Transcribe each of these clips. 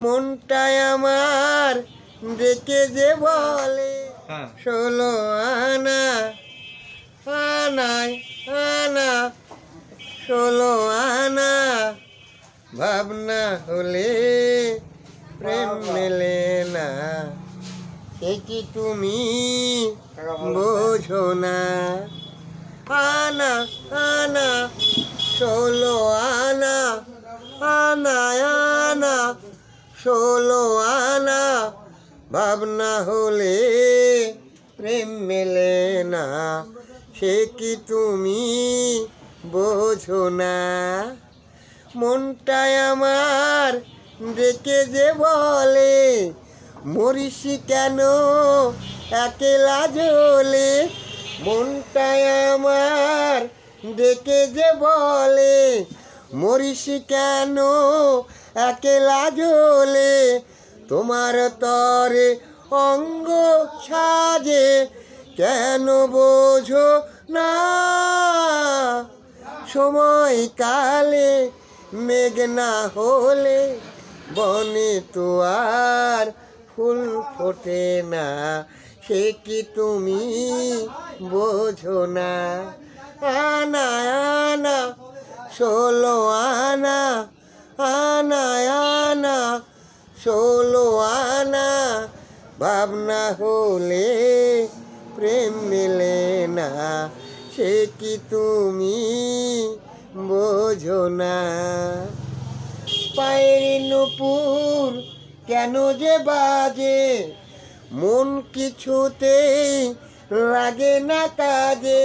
মনটাই আমার ডেকে যে বলে 16 আনা আনায় আনা 16 আনা ভাবনা হলে প্রেম মেলে না। সে কি তুমি বোঝো না? আনা আনা 16 আনা আনায় আনা 16 আনা ভাবনা হলে প্রেম মেলে না। সে কি তুমি বোঝো না? মনটাই আমার ডেকে যে বলে মরিসি কেন একলা জ্বলে। মনটাই আমার ডেকে যে বলে মরিসি কেন একলা জ্বলে। তোমার তরে অঙ্গ সাজে কেন বোঝো না? সময় কালে মেঘ না হলে বনে তো আর ফুল ফোটে না। সে কি তুমি বোঝো না? আনা আনা 16 আনা আনায় আনা 16 আনা ভাবনা হলে প্রেম মেলে না। সে কি তুমি বোঝো না? পায়ের নুপুর কেন যে বাজে মন কিছুতেই লাগে না কাজে।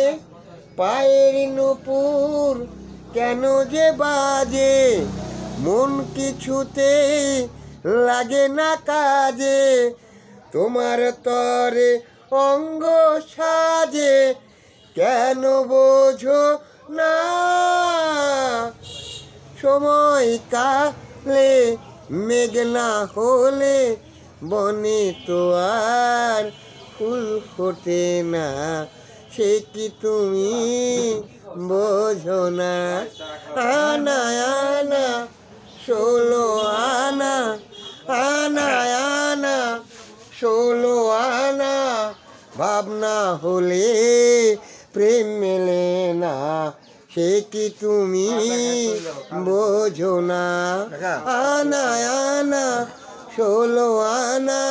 পায়ের নুপুর কেন যে বাজে মন কিছুতেই লাগে না কাজে। তোমার তরে অঙ্গ সাজে কেন বোঝো না? সময় কালে মেঘ না হলে বনে তো আর ফুল ফোটে না। সে কি তুমি বোঝো না? আনা আনা 16 আনা আনায় আনা 16 আনা ভাবনা হলে প্রেম মেলে না। সে কি তুমি বোঝো না? আনা আনা 16 আনা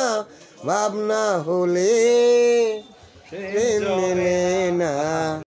ভাবনা হলে প্রেম মেলে না।